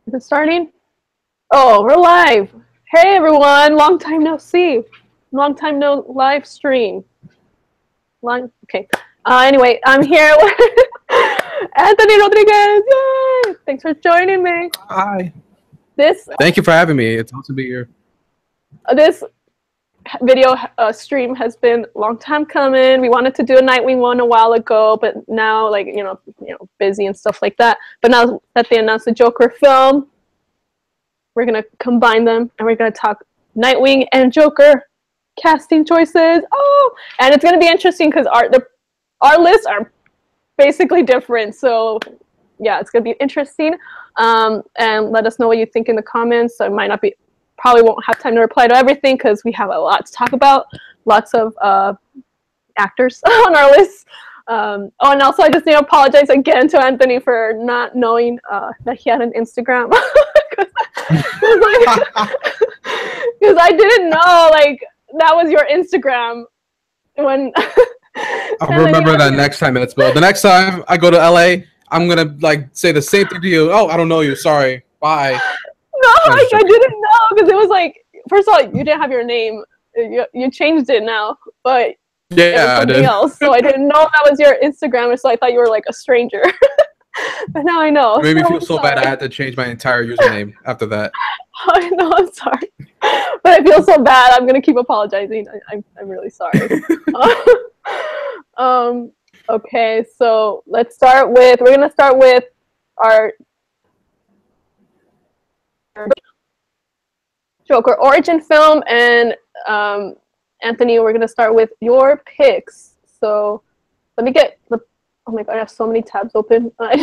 Is it starting? Oh, we're live. Hey everyone, long time no see. Long time no live stream. Okay. Anyway, I'm here with Anthony Rodriguez. Yay! Thanks for joining me. Hi. This Thank you for having me. It's awesome to be here. This video stream has been a long time coming. We wanted to do a Nightwing one a while ago, but now, like, you know, busy and stuff like that. But now that they announced the Joker film, we're gonna combine them and we're gonna talk Nightwing and Joker casting choices. Oh, and it's gonna be interesting because our lists are basically different. So yeah, it's gonna be interesting. And let us know what you think in the comments. So it might not be. Probably won't have time to reply to everything because we have a lot to talk about. Lots of actors on our list. Oh, and also I just need to apologize again to Anthony for not knowing that he had an Instagram. Because I didn't know, like, that was your Instagram when... I'll remember that next time, Itzmoe. The next time I go to LA, I'm going to, like, say the same thing to you. Oh, I don't know you. Sorry. Bye. No, I didn't know because it was like, first of all, you didn't have your name. You changed it now, but yeah, it was something else. So I didn't know that was your Instagram, so I thought you were like a stranger. But now I know. It made me feel so bad I had to change my entire username after that. I know, I'm sorry. But I feel so bad. I'm going to keep apologizing. I'm really sorry. Okay, so we're going to start with our Joker origin film, and Anthony, we're gonna start with your picks. So let me get the. Oh my god, I have so many tabs open. Let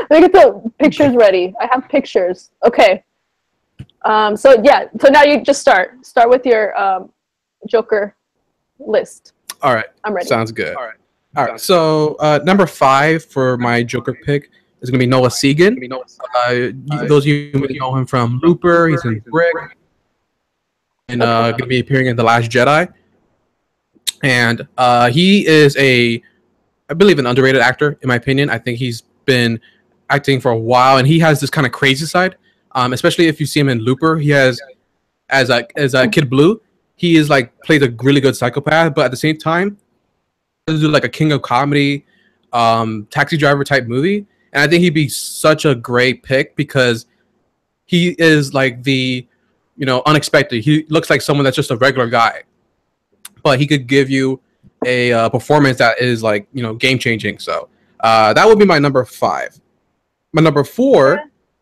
me get the pictures ready. I have pictures. Okay. So yeah. So now you just start with your Joker list. All right. I'm ready. Sounds good. All right. So number 5 for my Joker pick is gonna be Noah Segan. Those of you who know him from Looper, he's in Brick, and going to be appearing in The Last Jedi. And he is I believe, an underrated actor, in my opinion. I think he's been acting for a while, and he has this kind of crazy side. Especially if you see him in Looper, he has, as a Kid Blue, he is like plays a really good psychopath, but at the same time, he do like a king of comedy, taxi driver type movie. And I think he'd be such a great pick because he is like the, unexpected. He looks like someone that's just a regular guy, but he could give you a performance that is like, game changing. So that would be my number 5. My number 4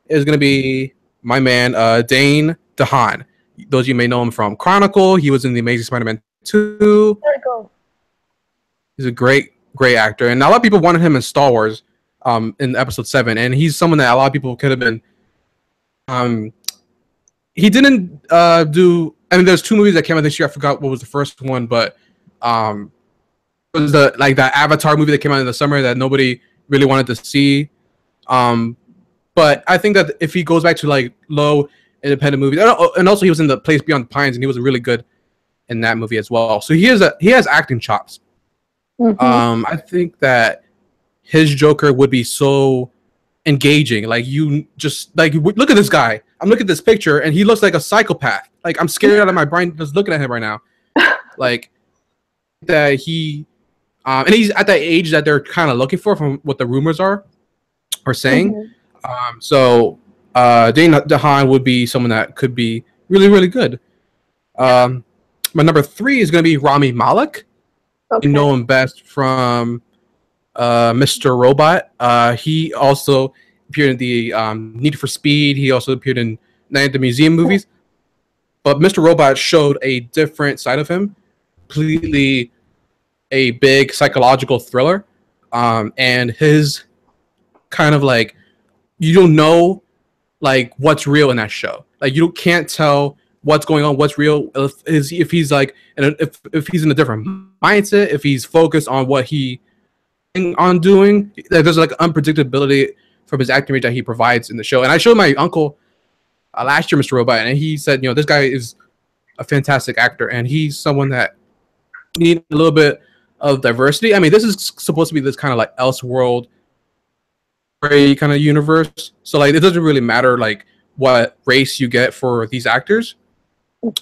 is going to be my man, Dane DeHaan. Those of you may know him from Chronicle. He was in The Amazing Spider-Man 2. There we go. He's a great actor. And a lot of people wanted him in Star Wars. In episode 7, and he's someone that a lot of people could have been. He didn't do. I mean, there's 2 movies that came out this year. I forgot what was the first one, but it was that Avatar movie that came out in the summer that nobody really wanted to see. But I think that if he goes back to like low independent movies, and also he was in The Place Beyond the Pines, and he was really good in that movie as well. So he has acting chops. Mm-hmm. I think that his Joker would be so engaging. Like, you just like, look at this guy. I'm looking at this picture and he looks like a psychopath. Like, I'm scared out of my brain just looking at him right now. Like that he and he's at that age that they're kind of looking for from what the rumors are or saying. Mm-hmm. So Dane DeHaan would be someone that could be really, really good. My number 3 is going to be Rami Malek. Okay. You know him best from Mr. Robot. He also appeared in the Need for Speed. He also appeared in Night at the Museum movies. But Mr. Robot showed a different side of him, completely a big psychological thriller. And his kind of like, you don't know like what's real in that show. Like, you can't tell what's going on, what's real, if he's like, if he's in a different mindset, if he's focused on what he on doing. There's like unpredictability from his acting rate that he provides in the show. And I showed my uncle last year, Mr. Robot, and he said, this guy is a fantastic actor, and he's someone that need a little bit of diversity. I mean, this is supposed to be this kind of like Elseworld kind of universe, so like it doesn't really matter like what race you get for these actors.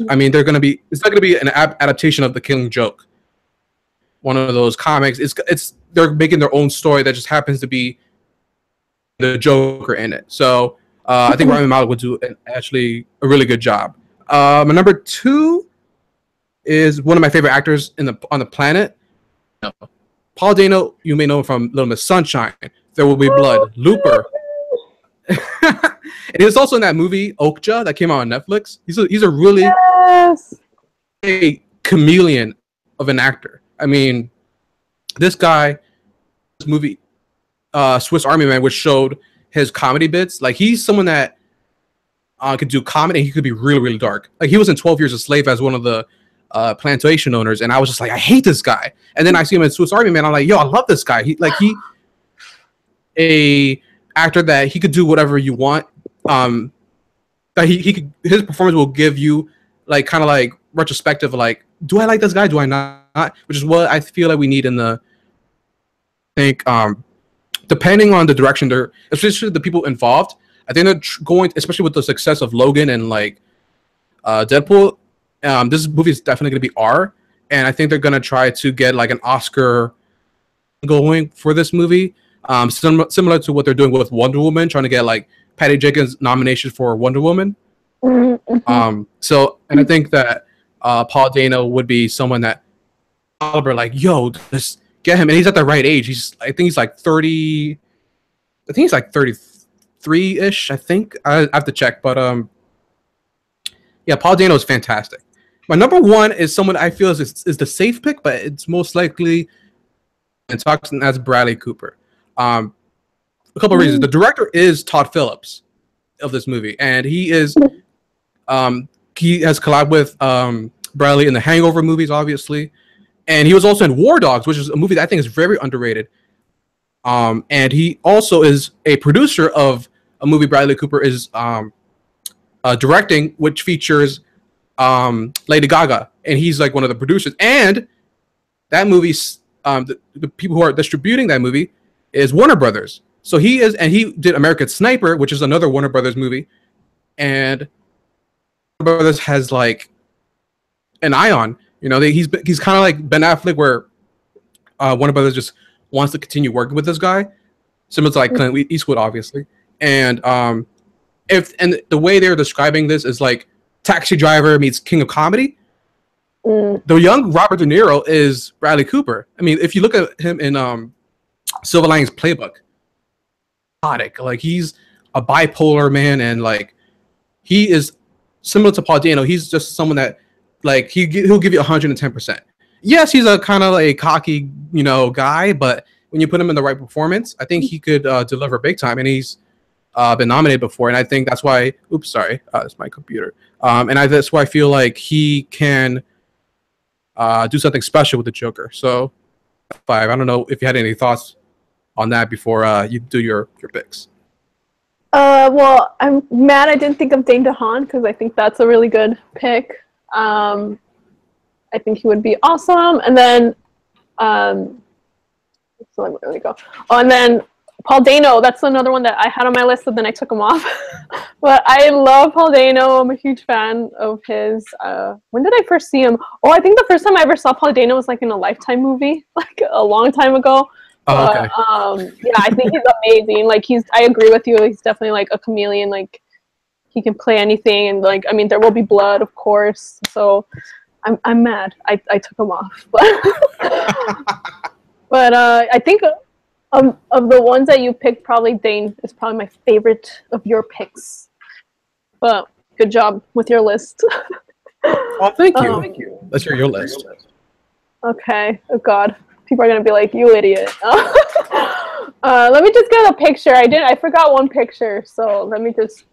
I mean, it's not gonna be an adaptation of The Killing Joke, one of those comics. They're making their own story that just happens to be the Joker in it. So I think Rami Malek would do actually a really good job. My number 2 is one of my favorite actors on the planet. No. Paul Dano, you may know him from Little Miss Sunshine, There Will Be Blood, Looper. And he was also in that movie Okja that came out on Netflix. He's a really a chameleon of an actor. I mean, this movie, Swiss Army Man, which showed his comedy bits. Like, he's someone that could do comedy. He could be really, really dark. Like, he was in 12 Years a Slave as one of the plantation owners, and I was just like, I hate this guy. And then I see him in Swiss Army Man. I'm like, yo, I love this guy. A actor that he could do whatever you want. That his performance will give you like kind of like retrospective, like, do I like this guy? Do I not? Which is what I feel like we need in the. I think depending on the direction especially the people involved, I think they're going, especially with the success of Logan and like Deadpool. This movie is definitely going to be R, and I think they're going to try to get like an Oscar going for this movie. Similar to what they're doing with Wonder Woman, trying to get like Patty Jenkins' nomination for Wonder Woman. Mm-hmm. And I think that Paul Dano would be someone that Oliver like, yo, just get him, and he's at the right age. I think he's like 30. I think he's like 33-ish. I think I have to check, but yeah, Paul Dano is fantastic. My number 1 is someone I feel is the safe pick, but it's most likely and talks as Bradley Cooper. A couple of reasons. The director is Todd Phillips of this movie, and he has collabed with Bradley in the Hangover movies, obviously, and he was also in War Dogs, which is a movie that I think is very underrated. And he also is a producer of a movie Bradley Cooper is directing, which features Lady Gaga, and he's like one of the producers. And that movie's the people who are distributing that movie is Warner Brothers. So he did American Sniper, which is another Warner Brothers movie, and Warner Brothers has like an eye on. He's kind of like Ben Affleck, where Warner Brothers just wants to continue working with this guy, similar to like Clint Eastwood, obviously. And the way they're describing this is like Taxi Driver meets King of Comedy. The young Robert De Niro is Bradley Cooper. I mean, if you look at him in Silver Linings Playbook, like he's a bipolar man, and like he is similar to Paul Dano. He's just someone that like he'll give you 110%. Yes, he's a kind of like cocky, guy, but when you put him in the right performance, I think he could deliver big time. And he's been nominated before, and I think that's why. Oops, sorry, it's my computer. That's why I feel like he can do something special with the Joker. So 5. I don't know if you had any thoughts on that before you do your picks. Well, I'm mad I didn't think of Dane DeHaan, because I think that's a really good pick. I think he would be awesome. And then, so let me go. Oh, and then Paul Dano, that's another one that I had on my list, and then I took him off. But I love Paul Dano. I'm a huge fan of his. When did I first see him? Oh, I think the first time I ever saw Paul Dano was like in a Lifetime movie, like a long time ago. Oh, okay. Yeah, I think he's amazing. Like I agree with you. He's definitely like a chameleon. Like he can play anything, and like, I mean, There Will Be Blood, of course. So I'm mad I took him off, but I think of the ones that you picked, probably Dane is probably my favorite of your picks. But good job with your list. Oh, thank you. Thank you. Let's hear your list. Okay. Oh God, people are gonna be like, you idiot. Let me just get a picture. I forgot one picture, so let me just.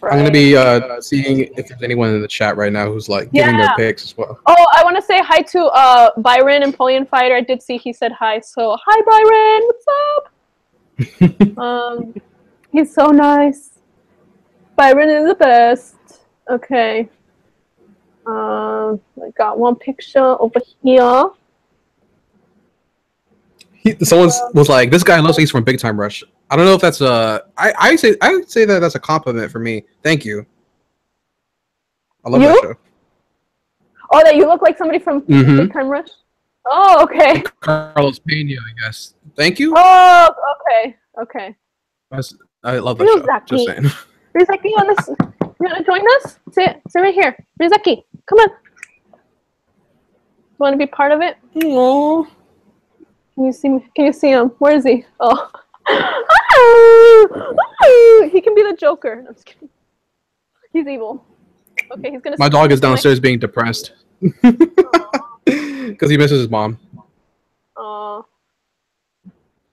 I'm going to be seeing if there's anyone in the chat right now who's like giving their picks as well. Oh, I want to say hi to Byron, Napoleon Fighter. I did see he said hi. So hi, Byron. What's up? He's so nice. Byron is the best. Okay. I got one picture over here. Someone was like, "This guy looks like he's from Big Time Rush." I don't know if that's a. I would say that that's a compliment for me. Thank you. I love that show. Oh, that you look like somebody from Big Time Rush. Oh, okay. Like Carlos Pena, I guess. Thank you. Oh, okay, okay. I love that show. Just saying. Rizaki, you want to join us? Sit right here. Rizaki, come on. You want to be part of it? Aww. Can you see him? Where is he? Oh. He can be the Joker. No, I'm just kidding. He's evil. Okay, he's gonna. My dog is downstairs being depressed because he misses his mom. Aw.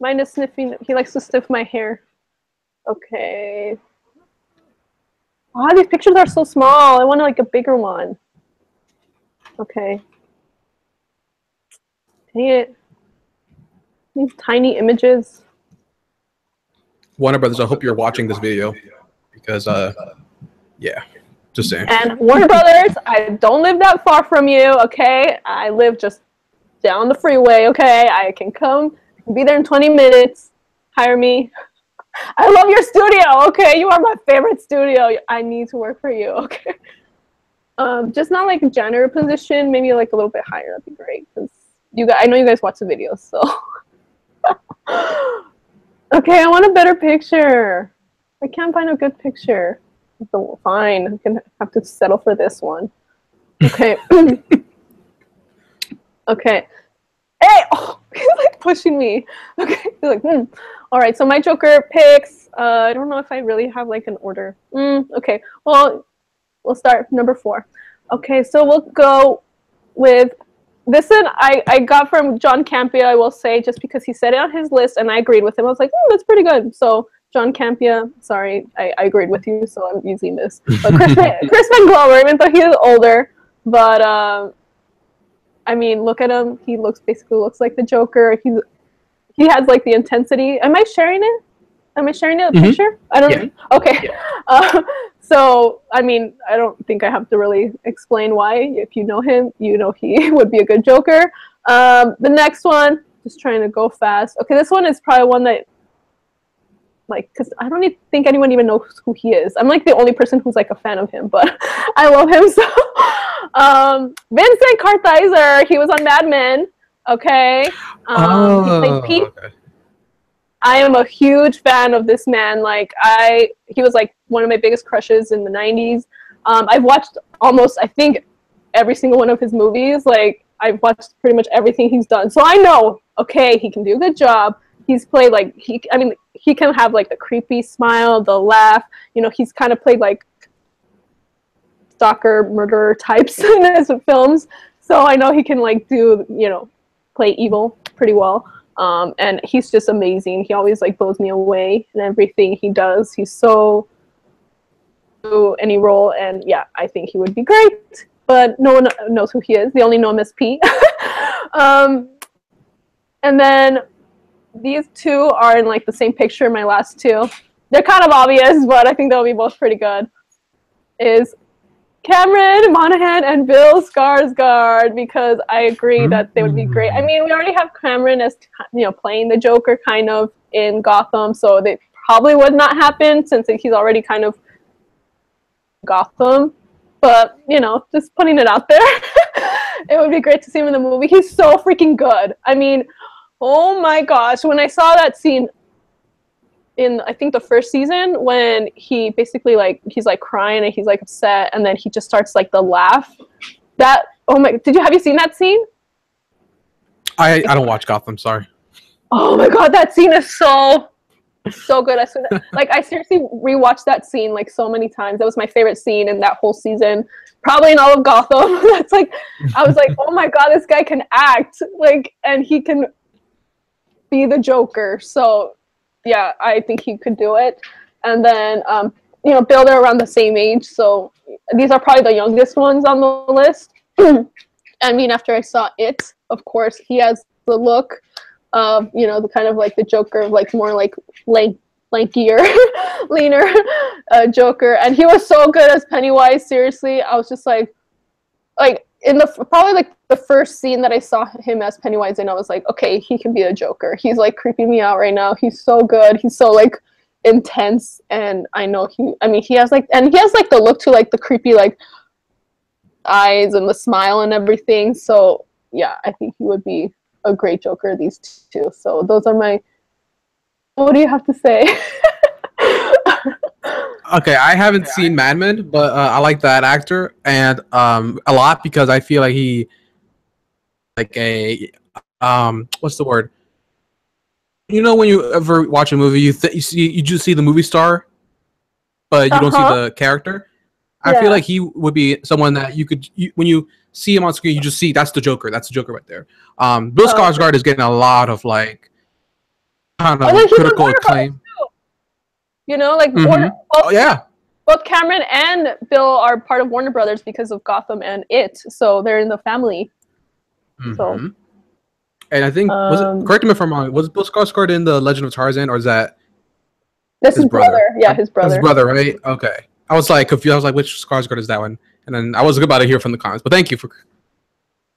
Mine is sniffing. He likes to sniff my hair. Okay. Ah, these pictures are so small. I want like a bigger one. Okay. Dang it. These tiny images. Warner Brothers, I hope you're watching this video because, yeah, just saying. And Warner Brothers, I don't live that far from you, okay? I live just down the freeway, okay? I can come, be there in 20 minutes. Hire me. I love your studio, okay? You are my favorite studio. I need to work for you, okay? Just not like a janitor position, maybe like a little bit higher. That'd be great because I know you guys watch the videos, so. Okay, I want a better picture. I can't find a good picture. So, fine, I'm gonna have to settle for this one. Okay. Okay. Hey! Oh, he's like pushing me. Okay, he's like, All right, so my Joker picks. I don't know if I really have like an order. Okay, well, we'll start number 4. Okay, so we'll go with this one I got from John Campea, I will say, just because he said it on his list and I agreed with him. I was like, that's pretty good. So John Campea, sorry, I agreed with you, so I'm using this. But Crispin Glover, even though he is older, but I mean, look at him. He basically looks like the Joker. He has like the intensity. Am I sharing it? Am I sharing the picture? I don't know. Okay. Yeah. So, I mean, I don't think I have to really explain why. If you know him, you know he would be a good Joker. The next one, just trying to go fast. Okay, this one is probably one that, like, because I don't think anyone even knows who he is. I'm like the only person who's like a fan of him, but I love him. So, Vincent Kartheiser, he was on Mad Men. Okay. He played Pete. Okay. I am a huge fan of this man. Like, he was like one of my biggest crushes in the 90s. I've watched almost, I think, every single one of his movies. Like, I've watched pretty much everything he's done. So I know, okay, he can do a good job. He's played like, he can have like the creepy smile, the laugh. You know, he's kind of played like stalker, murderer types in his films. So I know he can like do, you know, play evil pretty well. And he's just amazing. He always like blows me away in everything he does. He's so do any role, and yeah, I think he would be great. But no one knows who he is. They only know him as Pete. And then these two are in like the same picture. My last two, they're kind of obvious, but I think they'll be both pretty good. Is Cameron Monaghan and Bill Skarsgård, because I agree that they would be great. I mean, we already have Cameron as, you know, playing the Joker kind of in Gotham, so they probably would not happen since he's already kind of Gotham. But, you know, just putting it out there, it would be great to see him in the movie. He's so freaking good. I mean, oh my gosh, when I saw that scene in, I think, the first season, when he basically like, he's like crying and he's like upset, and then he just starts like the laugh. That, oh my, have you seen that scene? I don't watch Gotham, sorry. Oh my god, that scene is so good. I seriously rewatched that scene like so many times. That was my favorite scene in that whole season, probably in all of Gotham. That's like, I was like, oh my god, this guy can act, like, and he can be the Joker. So yeah, I think he could do it. And then, you know, Bill, they're around the same age, so these are probably the youngest ones on the list. I mean, after I saw It, of course, he has the look of, you know, the kind of like the Joker, like more like lankier, leaner Joker. And he was so good as Pennywise, seriously. I was just like, in the probably like the first scene that I saw him as Pennywise, and I was like, okay, he can be a Joker. He's like creeping me out right now. He's so good. He's so like intense, and I know he has like the look to like the creepy like eyes and the smile and everything. So yeah, I think he would be a great Joker. These two. So those are my. What do you have to say? Okay, I haven't seen Mad Men, but I like that actor and a lot because I feel like he like a what's the word? You know when you ever watch a movie, you just see the movie star, but you don't see the character. I feel like he would be someone that when you see him on screen, you just see that's the Joker. That's the Joker right there. Bill Skarsgård is getting a lot of like kind of critical acclaim. You know, like both Cameron and Bill are part of Warner Brothers because of Gotham and It, so they're in the family. So, and I think correct me if I'm wrong. Was Bill Skarsgård in the Legend of Tarzan, or is that his brother? Yeah, his brother. His brother, right? Okay. I was like confused. I was like, which Skarsgård is that one? And then I was about to hear from the comments, but thank you for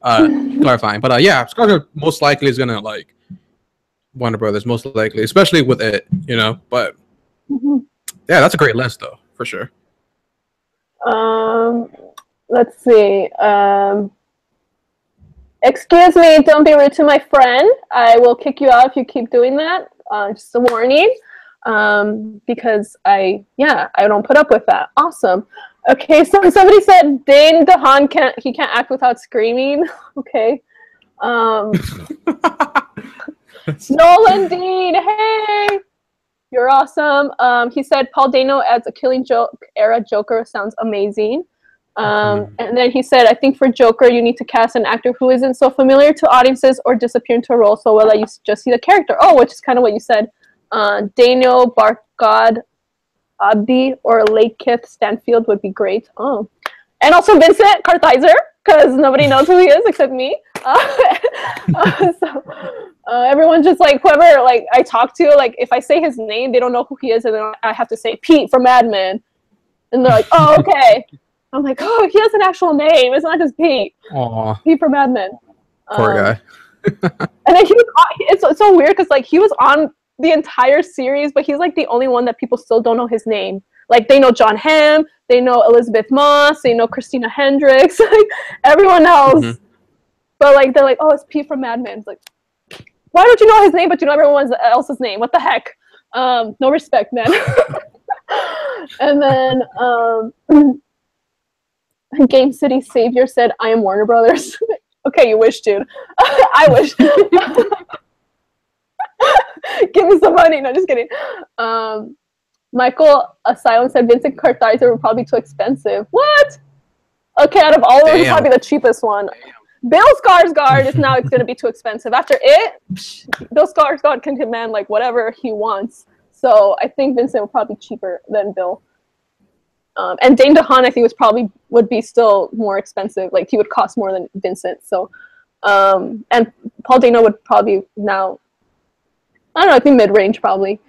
clarifying. But yeah, Skarsgård most likely is gonna like Warner Brothers, most likely, especially with It, you know. But yeah, that's a great list though, for sure. Let's see. Excuse me, don't be rude to my friend. I will kick you out if you keep doing that. Just a warning. Because I don't put up with that. Awesome. Okay, so somebody said Dane DeHaan can't act without screaming. Okay. Nolan Dean, hey, you're awesome. He said Paul Dano as a Killing Joke era Joker sounds amazing. And then he said, I think for Joker, you need to cast an actor who isn't so familiar to audiences or disappear into a role so well that you just see the character. Oh, which is kind of what you said. Daniel Barkad Abdi or Lakeith Stanfield would be great. Oh, and also Vincent Kartheiser, because nobody knows who he is except me. Everyone's just like whoever like I talk to, like if I say his name, they don't know who he is, and then I have to say Pete from Mad Men, and they're like, "Oh, okay." I'm like, "Oh, he has an actual name. It's not just Pete." Aww. Pete from Mad Men. Poor guy. And then it's so weird because like he was on the entire series, but he's like the only one that people still don't know his name. Like they know John Hamm, they know Elizabeth Moss, they know Christina Hendricks, like everyone else. But like they're like, oh, it's Pete from Mad Men. It's like, why don't you know his name, but you know everyone else's name? What the heck? No respect, man. And then Game City Savior said, I am Warner Brothers. Okay, you wish, dude. I wish. Give me some money. No, just kidding. Michael Asylum said Vincent Kartheiser would probably be too expensive. What? Okay, out of all of them, he's probably the cheapest one. Bill Skarsgård is now it's going to be too expensive. After It, Bill Skarsgård can command like whatever he wants. So I think Vincent would probably be cheaper than Bill. And Dane DeHaan, I think, would be still more expensive. Like he would cost more than Vincent. So, and Paul Dano would probably now, I don't know, I think mid-range probably.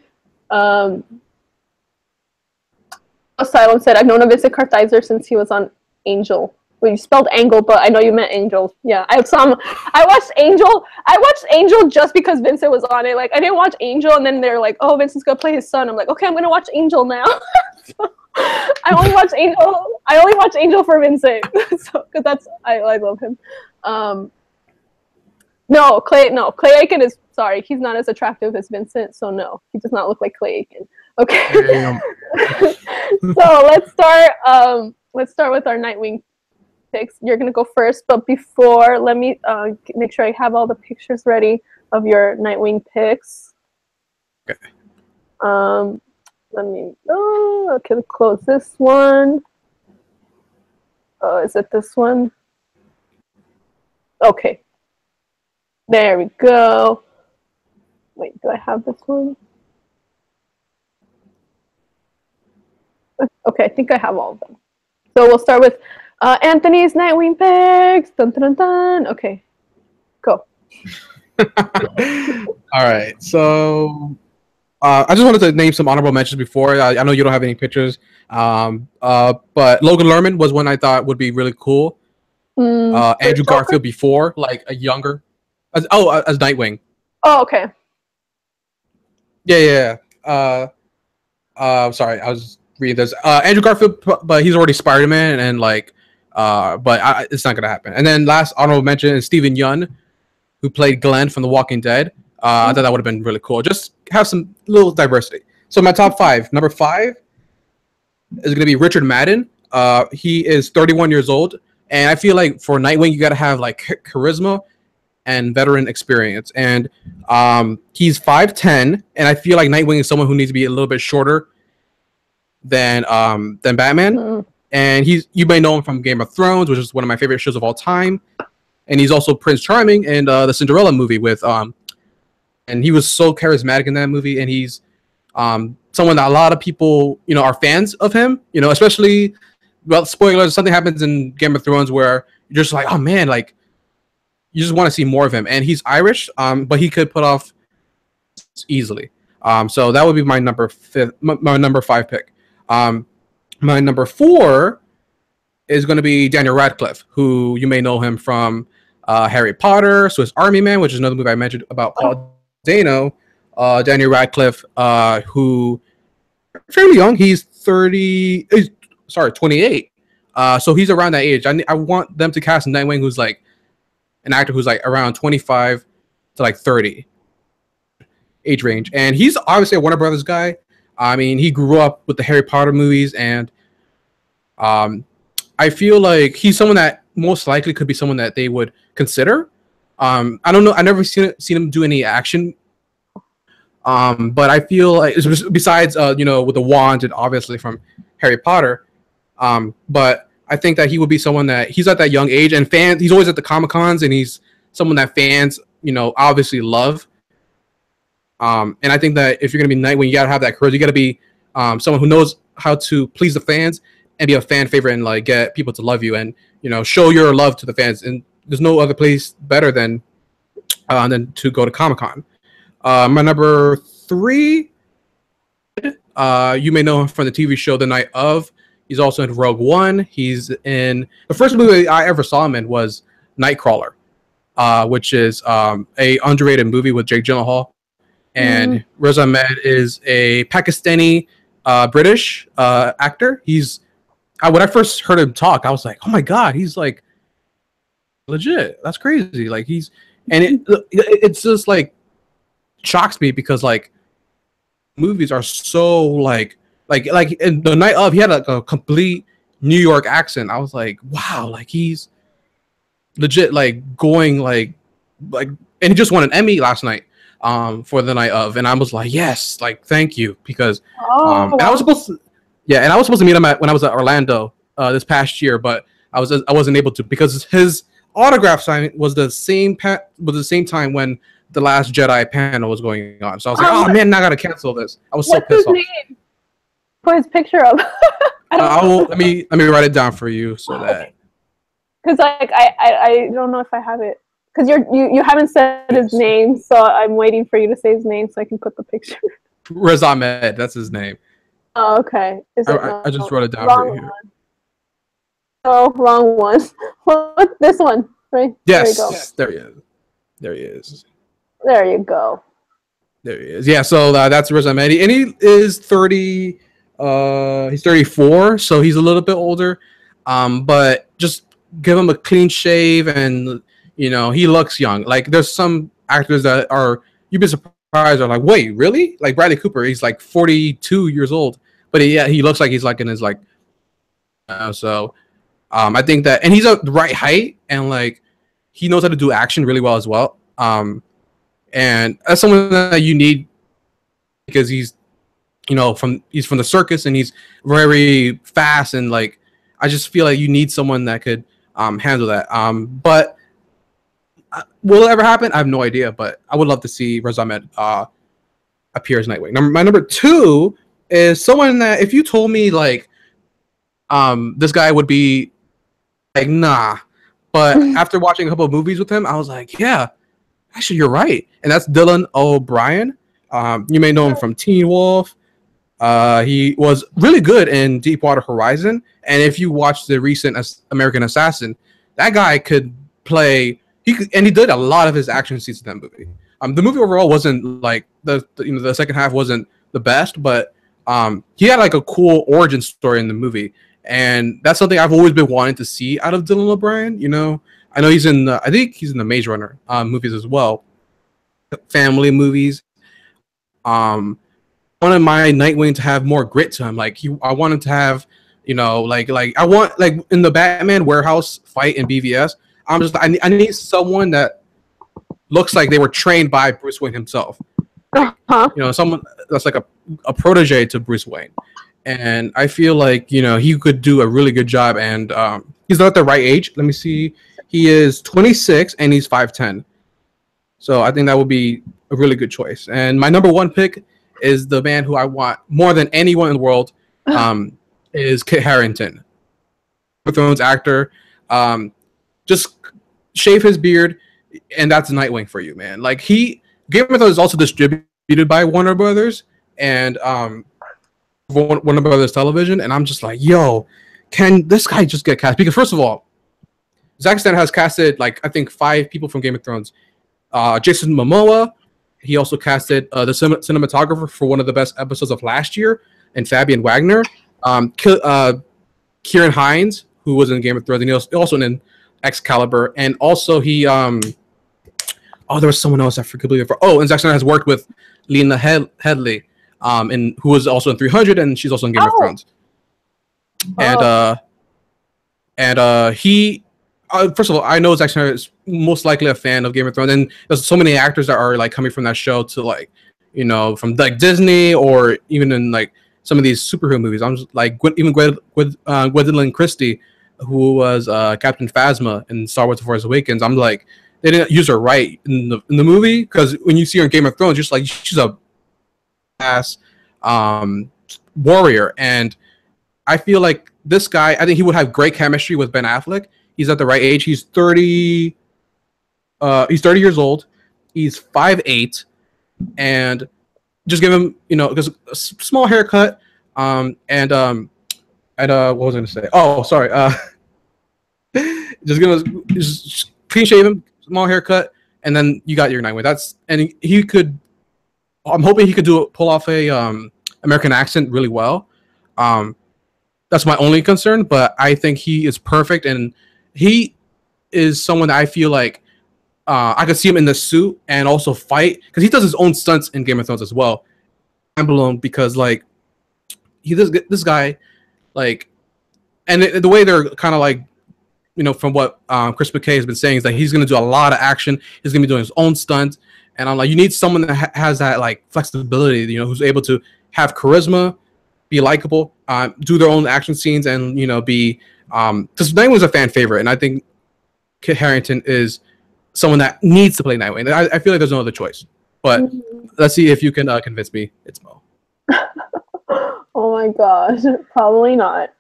Asylum said, I've known a Vincent Kartheiser since he was on Angel. Well, you spelled Angle, but I know you meant Angel. Yeah, I watched Angel. I watched Angel just because Vincent was on it. Like, I didn't watch Angel, and then they're like, oh, Vincent's gonna play his son. I'm like, okay, I'm gonna watch Angel now. So, I only watch Angel for Vincent. So, because I love him. Clay Aiken is, sorry, he's not as attractive as Vincent, so no, he does not look like Clay Aiken. Okay. So let's start with our Nightwing picks. You're gonna go first, but before, let me make sure I have all the pictures ready of your Nightwing picks. Okay. Okay, close this one. Is it this one? Okay. There we go. Wait, do I have this one? Okay, I think I have all of them. So we'll start with Anthony's Nightwing picks. Dun, dun, dun, dun. Okay, go. All right, so I just wanted to name some honorable mentions before. I know you don't have any pictures, but Logan Lerman was one I thought would be really cool. The Andrew Joker? Garfield before, like a younger, as Nightwing. Oh, okay. Yeah. Sorry, I was reading this. Andrew Garfield, but he's already Spider-Man, and like, it's not gonna happen. And then last honorable mention is Steven Yeun, who played Glenn from The Walking Dead. I thought that would have been really cool. Just have some little diversity. So my top 5. Number 5 is going to be Richard Madden. He is 31 years old, and I feel like for Nightwing, you got to have like charisma and veteran experience. And he's 5'10", and I feel like Nightwing is someone who needs to be a little bit shorter than Batman. And you may know him from Game of Thrones, which is one of my favorite shows of all time. And he's also Prince Charming in the Cinderella movie with and he was so charismatic in that movie, and he's someone that a lot of people, are fans of him, especially, well, spoilers, something happens in Game of Thrones where you're just like, oh man, like you just want to see more of him. And he's Irish, but he could put off easily. So that would be my number 5 pick. My number 4 is going to be Daniel Radcliffe, who you may know him from Harry Potter, Swiss Army Man, which is another movie I mentioned about Paul Dano. Daniel Radcliffe, who fairly young, he's 28. So he's around that age. I want them to cast Nightwing, who's like an actor who's like around 25 to like 30 age range. And he's obviously a Warner Brothers guy. I mean, he grew up with the Harry Potter movies, and I feel like he's someone that most likely could be someone that they would consider. I don't know. I never seen him do any action. But I feel like besides with the wand and obviously from Harry Potter. But I think that he would be someone that he's at that young age, and he's always at the Comic-Cons, and he's someone that fans, obviously love. And I think that if you're gonna be Nightwing, you gotta have that courage. You gotta be someone who knows how to please the fans and be a fan favorite and like get people to love you and show your love to the fans. And there's no other place better than to go to Comic-Con. My number 3, you may know him from the TV show The Night Of. He's also in Rogue One. He's in the first movie I ever saw him in was Nightcrawler, which is a underrated movie with Jake Gyllenhaal. And Riz Ahmed is a Pakistani British actor. When I first heard him talk, I was like, oh my god, he's like legit. That's crazy. Like it's just like shocks me because like movies are so like in The Night Of, he had like a complete New York accent. I was like, wow, like he's legit like going like and he just won an Emmy last night for The Night Of, and I was like, yes, like thank you, because and I was supposed to meet him when I was at Orlando this past year, but I wasn't able to because his autograph signing was the same time when the Last Jedi panel was going on. So I was like, oh man, I gotta cancel this. I was so pissed off. Name? Put his picture up. Let me write it down for you so that. Because like I don't know if I have it. Because you haven't said his name, so I'm waiting for you to say his name so I can put the picture. Riz Ahmed, that's his name. Oh, okay. I just wrote it down for you here. Oh, wrong one. What? This one, right? Yes, there he is. There he is. There you go. There he is. Yeah, so that's Riz Ahmed, and he is 30. He's 34, so he's a little bit older. But just give him a clean shave, and he looks young. Like there's some actors that you'd be surprised are like, wait, really? Like Bradley Cooper, he's like 42 years old, but he looks like he's like in his like. I think that, and he's the right height, and like he knows how to do action really well as well. And that's someone that you need because he's from the circus, and he's very fast, and like I just feel like you need someone that could handle that. But will it ever happen? I have no idea, but I would love to see Riz Ahmed appear as Nightwing. My number 2 is someone that if you told me like this guy would be like nah, but after watching a couple of movies with him, I was like, yeah, actually you're right, and that's Dylan O'Brien. You may know him from Teen Wolf. He was really good in Deepwater Horizon, and if you watch the recent American Assassin, that guy could play. And he did a lot of his action scenes in that movie. The movie overall wasn't like the second half wasn't the best, but he had like a cool origin story in the movie, and that's something I've always been wanting to see out of Dylan O'Brien. I know he's in I think he's in the Maze Runner movies as well, family movies. I wanted my Nightwing to have more grit to him. Like I wanted to have, like I want like in the Batman warehouse fight in BVS. I need someone that looks like they were trained by Bruce Wayne himself. Someone that's like a protege to Bruce Wayne. And I feel like, he could do a really good job. And he's not the right age. Let me see. He is 26 and he's 5'10". So I think that would be a really good choice. And my number one pick is the man who I want more than anyone in the world, is Kit Harington. Game of Thrones actor. Just shave his beard, and that's Nightwing for you, man. Like Game of Thrones is also distributed by Warner Brothers and Warner Brothers Television, and I'm just like, yo, can this guy just get cast? Because first of all, Zack Snyder has casted like I think 5 people from Game of Thrones. Jason Momoa. He also casted the cinematographer for one of the best episodes of last year, and Fabian Wagner. Kieran Hines, who was in Game of Thrones, and he was also in Excalibur, and also he there was someone else I forget. And Zack Snyder has worked with Lena Headey, who was also in 300, and she's also in Game of Thrones. And he. First of all, I know Zack Snyder is most likely a fan of Game of Thrones, and there's so many actors that are like coming from that show to like, from like Disney or even in like some of these superhero movies. I'm just like Gwendolyn Christie, who was Captain Phasma in Star Wars: The Force Awakens. I'm like, they didn't use her right in the movie, because when you see her in Game of Thrones, just like she's a ass warrior, and I feel like this guy, I think he would have great chemistry with Ben Affleck. He's at the right age. He's 30. He's 30 years old. He's 5'8", and just give him, just a small haircut. What was I gonna say? Oh, sorry. Just clean shave him, small haircut, and then you got your Nightwing. And he could. I'm hoping he could pull off a American accent really well. That's my only concern, but I think he is perfect, and he is someone that I feel like I could see him in the suit and also fight, because he does his own stunts in Game of Thrones as well. I'm blown because like this guy, like, and the way they're kind of like, from what Chris McKay has been saying, is that he's going to do a lot of action. He's going to be doing his own stunts, and I'm like, you need someone that has that like flexibility, who's able to have charisma, be likable, do their own action scenes, and be because Nightwing was a fan favorite, and I think Kit Harington is someone that needs to play Nightwing. I feel like there's no other choice. But let's see if you can convince me, Itzmoe. Oh my gosh, probably not.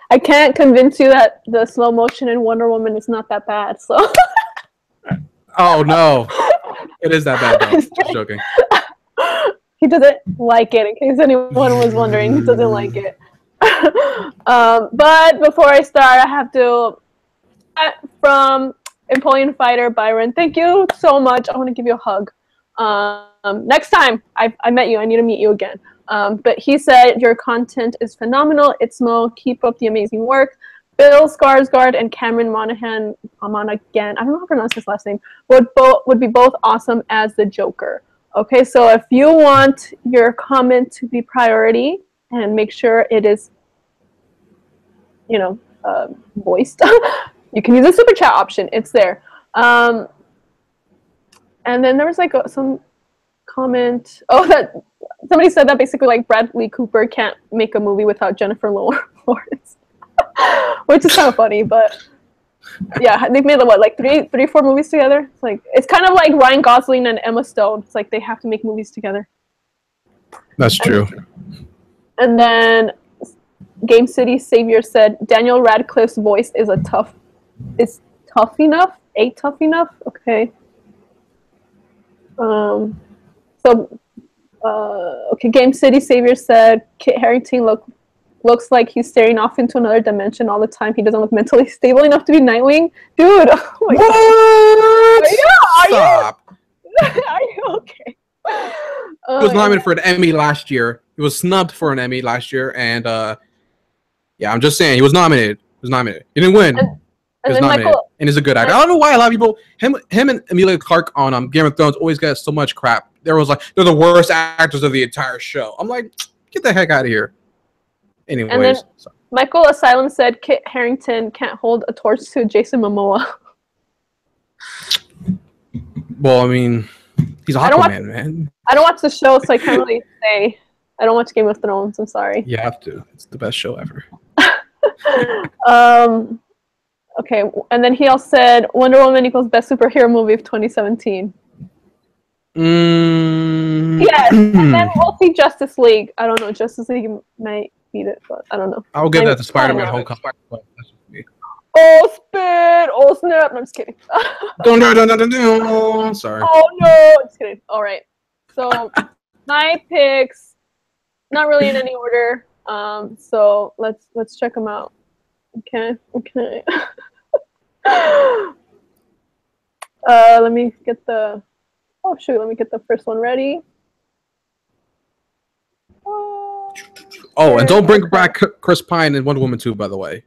I can't convince you that the slow motion in Wonder Woman is not that bad. So. Oh no, it is that bad. Though. Just joking. He doesn't like it. In case anyone was wondering, he doesn't like it. But before I start, I have to from Empoleon Fighter Byron. Thank you so much. I want to give you a hug. Next time I met you, I need to meet you again. But he said your content is phenomenal. Itzmoe, keep up the amazing work. Bill Skarsgård and Cameron Monaghan, I don't know how to pronounce his last name, would be both awesome as the Joker. Okay, so if you want your comment to be priority and make sure it is, voiced, you can use the super chat option. It's there. And then there was like some comment. Oh, that somebody said that basically like Bradley Cooper can't make a movie without Jennifer Lawrence, which is kind of funny, but. Yeah, they've made like 4 movies together. It's kind of like Ryan Gosling and Emma Stone. It's like they have to make movies together. That's true. And then Game City Savior said Daniel Radcliffe's voice is tough enough. Okay. Okay. Game City Savior said Kit Harington looks like he's staring off into another dimension all the time. He doesn't look mentally stable enough to be Nightwing. Dude, oh my What? Stop. Are you okay? He was nominated for an Emmy last year. He was snubbed for an Emmy last year, and yeah, I'm just saying he was nominated. He was nominated. He didn't win. He was nominated, and he's a good actor. I don't know why a lot of people, him and Emilia Clarke on Game of Thrones always get so much crap. There was like they're the worst actors of the entire show. I'm like, get the heck out of here. Anyways, and then Michael Asylum said Kit Harington can't hold a torch to Jason Momoa. Well, I mean, he's Aquaman, man. I don't watch the show, so I can't really say. I don't watch Game of Thrones. I'm sorry. You have to. It's the best show ever. Okay, and then he also said Wonder Woman equals best superhero movie of 2017. Yes, and then we'll see Justice League. I don't know. Justice League might beat it, but I don't know. I'll give that to Spider-Man Homecoming. Oh, spit! Oh, snap! No, I'm just kidding. Sorry. Oh, no! Just kidding. All right. So, my picks, not really in any order. So, let's check them out. Okay. Let me get the... Oh, shoot. Let me get the first one ready. Oh, and don't bring back Chris Pine in Wonder Woman 2, by the way.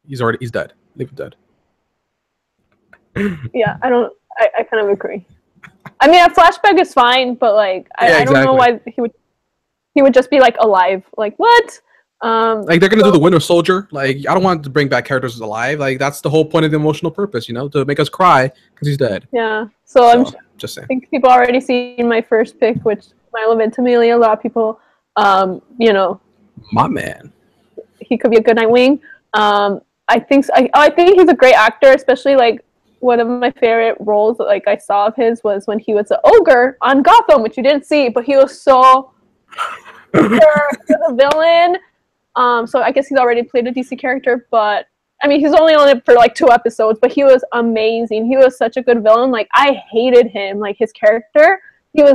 He's dead. Leave him dead. Yeah, I kind of agree. I mean, a flashback is fine, but like, I don't know why he would just be like alive. Like, what? Like they're gonna do the Winter Soldier. Like, I don't want to bring back characters alive. Like, that's the whole point of the emotional purpose, to make us cry because he's dead. Yeah. So I'm just saying. I think people already seen my first pick, which Milo Ventimiglia. A lot of people, my man. He could be a good Nightwing. I think he's a great actor, especially like one of my favorite roles that like I saw of his was when he was an ogre on Gotham, which you didn't see, but he was so a villain. So I guess he's already played a DC character, but I mean he's only on it for like 2 episodes, but he was amazing. He was such a good villain. Like I hated him, like his character. You're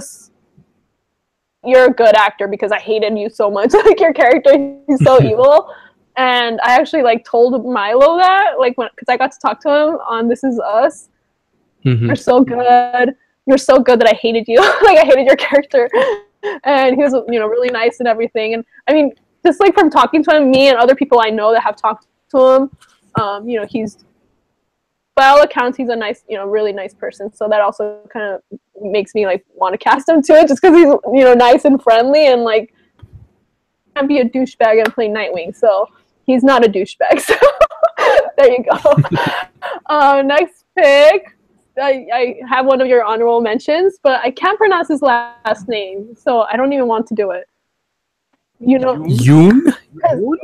a good actor because I hated you so much. Like your character, he's so evil. And I actually like told Milo that, like, because I got to talk to him on This Is Us. Mm-hmm. You're so good. You're so good that I hated you. Like I hated your character. And he was, really nice and everything. And I mean, just like from talking to him, me and other people I know that have talked to him, he's, by all accounts, he's a nice, really nice person. So that also kind of makes me like want to cast him to it, just because he's, nice and friendly and like can't be a douchebag and play Nightwing. So. He's not a douchebag, so there you go. Next pick, I have one of your honorable mentions, but I can't pronounce his last name, so I don't even want to do it. Yoon?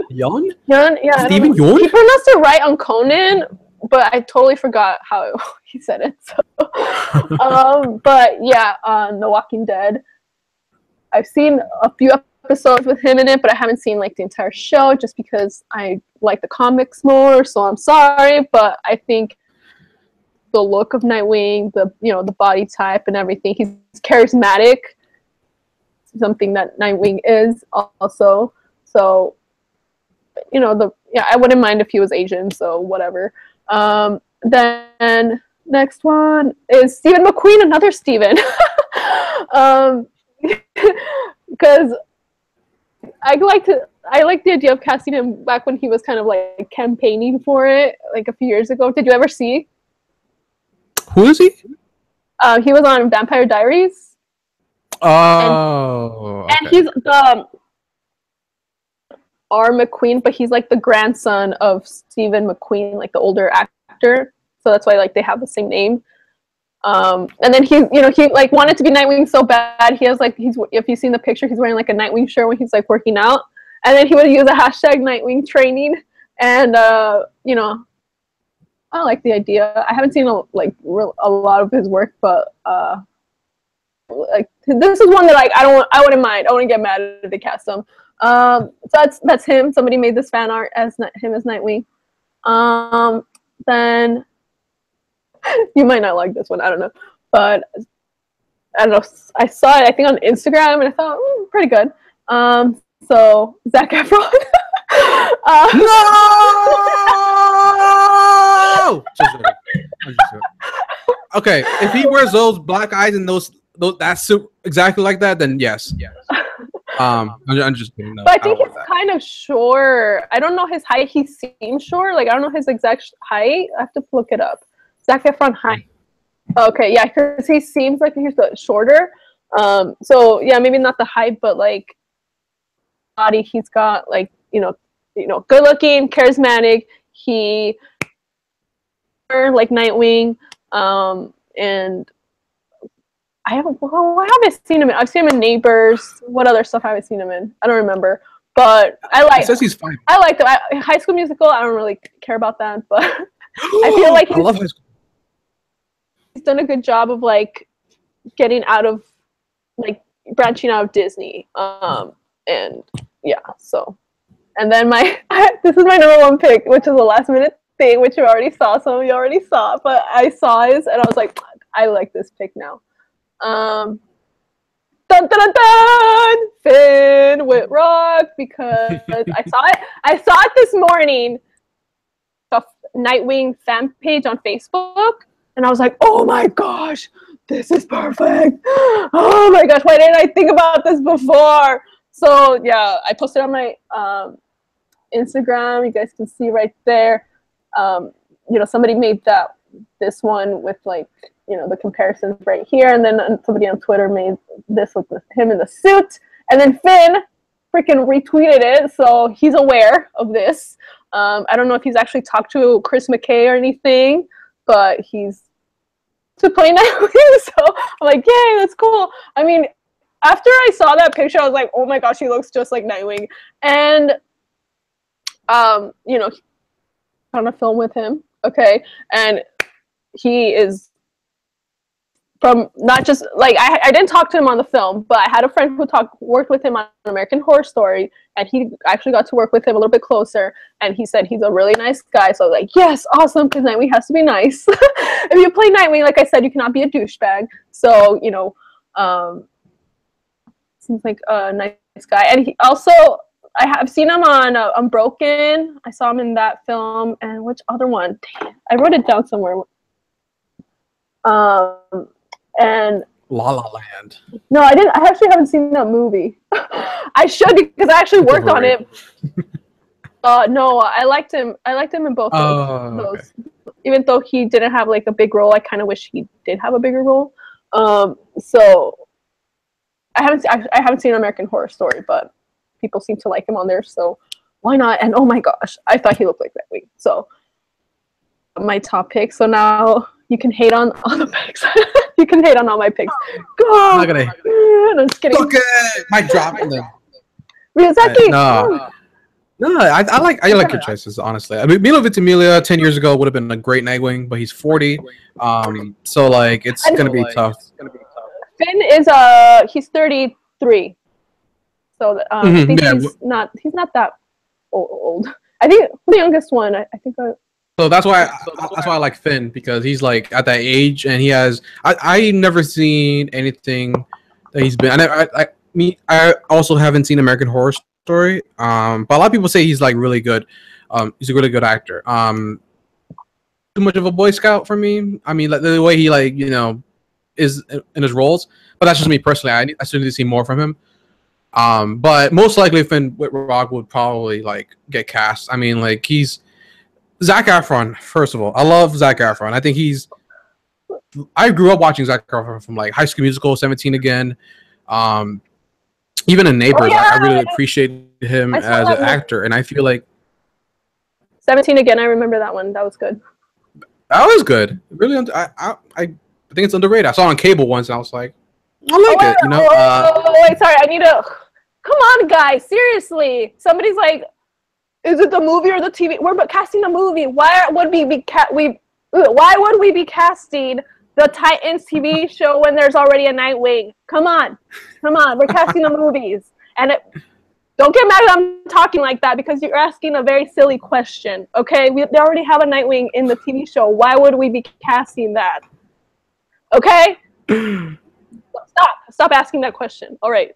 Yoon? Yeah. Steven Yeun? He pronounced it right on Conan, but I totally forgot how he said it. So. But yeah, on The Walking Dead, I've seen a few episodes with him in it, but I haven't seen like the entire show just because I like the comics more, so I'm sorry, but I think the look of Nightwing, the body type and everything, he's charismatic, something that Nightwing is also. So I wouldn't mind if he was Asian, so whatever. Then next one is Stephen McQueen, another Stephen. Because I like the idea of casting him back when he was kind of like campaigning for it, like a few years ago. Did you ever see? Who is he? He was on Vampire Diaries. Oh. And he's the R. McQueen, but he's like the grandson of Stephen McQueen, like the older actor. So that's why like they have the same name. And then he like wanted to be Nightwing so bad. He has like if you've seen the picture, he's wearing like a Nightwing shirt when he's like working out. And then he would use a hashtag Nightwing training. And I like the idea. I haven't seen a lot of his work, but like this is one that like I wouldn't mind. I wouldn't get mad if they cast him. So that's him. Somebody made this fan art as him as Nightwing. Then. You might not like this one, I don't know, but I don't know. I saw it, I think, on Instagram, and I thought, pretty good. So Zac Efron. No! Okay, if he wears those black eyes and those that suit exactly like that, then yes. I'm just kidding. No, but I think he's kind of short. I don't know his height. He seems short. Like I don't know his exact height. I have to look it up. Zac Efron height. Okay, yeah, because he seems like he's shorter. So yeah, maybe not the height, but like body. He's got like good looking, charismatic. He like Nightwing. And I haven't seen him in? I've seen him in Neighbors. What other stuff have I seen him in? I don't remember. But He says he's fine. I like them. High School Musical, I don't really care about that, but I feel like I love High School. He's done a good job of like getting out of like branching out of Disney. And yeah, so and then this is my number one pick, which is a last minute thing, which you already saw. Some of you already saw, but I saw his and I was like, I like this pick now. Dun dun dun dun! Finn with Rock, because I saw it this morning. A Nightwing fan page on Facebook, and I was like, oh my gosh, this is perfect. Oh my gosh, why didn't I think about this before? So yeah, I posted on my Instagram. You guys can see right there. Somebody made this one with like the comparisons right here, and then somebody on Twitter made this with him in the suit, and then Finn freaking retweeted it, so he's aware of this. I don't know if he's actually talked to Chris McKay or anything, but he's to play Nightwing, so I'm like, yay, that's cool. I mean, after I saw that picture, I was like, oh my gosh, he looks just like Nightwing, and on a film with him, okay, and he is from not just like I didn't talk to him on the film, but I had a friend who worked with him on American Horror Story, and he actually got to work with him a little bit closer, and he said he's a really nice guy. So I was like, yes, awesome, because Nightwing has to be nice. If you play Nightwing, like I said, you cannot be a douchebag. So seems like a nice guy, and he also. I have seen him on Unbroken. I saw him in that film, and which other one? Damn, I wrote it down somewhere. And La La Land. No, I didn't. I actually haven't seen that movie. I should, because I actually worked on it. No, I liked him. I liked him in both those. Okay. Even though he didn't have like a big role, I kind of wish he did have a bigger role. So I haven't seen American Horror Story, but people seem to like him on there, so why not? And oh my gosh, I thought he looked like that week. So my top pick. So now you can hate on all the picks. You can hate on all my picks. Go. I'm not gonna. I'm just kidding. Okay, mic drop. Exactly. No, I like your choices, honestly. I mean, Milo Ventimiglia 10 years ago would have been a great Nightwing, but he's 40. So like it's gonna be tough. Finn is he's 33. So I think he's not that old. I think the youngest one. I think. So that's why I like Finn, because he's like at that age, and he has. I never seen anything that he's been. I also haven't seen American Horror Story. But a lot of people say he's like really good. He's a really good actor. Too much of a Boy Scout for me. I mean, like the way he is in his roles. But that's just me personally. I still need to see more from him. But most likely Finn Wittrock would probably like get cast. I mean, like he's Zac Efron. First of all, I love Zac Efron. I think I grew up watching Zac Efron from like High School Musical, 17 Again. Even in Neighbors, I really appreciate him as an actor, and I feel like 17 Again. I remember that one. That was good. That was good. Really, I think it's underrated. I saw it on cable once, and I was like, I like it. Wait, sorry. I need to. Come on, guys. Seriously. Somebody's like, is it the movie or the TV? We're casting a movie. Why would we be casting the Titans TV show when there's already a Nightwing? Come on. We're casting the movies. And don't get mad that I'm talking like that, because you're asking a very silly question. Okay? They already have a Nightwing in the TV show. Why would we be casting that? Okay? Stop asking that question. All right.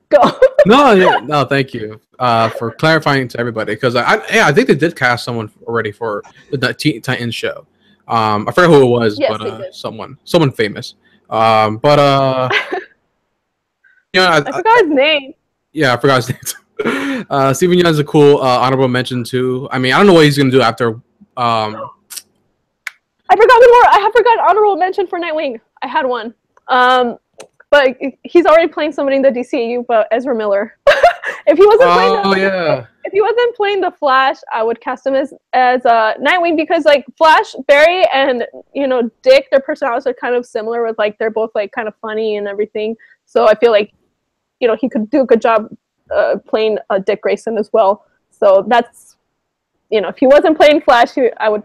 Go. No, thank you for clarifying to everybody because I think they did cast someone already for the Teen Titans show. I forgot who it was, Yes, they but did. someone famous. But I forgot his name. yeah, I forgot his name. Steven Yeun is a cool honorable mention too. I mean, I don't know what he's gonna do after. I forgot one more. I forgot honorable mention for Nightwing. I had one. But he's already playing somebody in the DCU, but Ezra Miller. If he wasn't playing the Flash, I would cast him as Nightwing because like Flash, Barry, and Dick, their personalities are kind of similar. With like they're both like kind of funny and everything. So I feel like he could do a good job playing Dick Grayson as well. So that's if he wasn't playing Flash, I would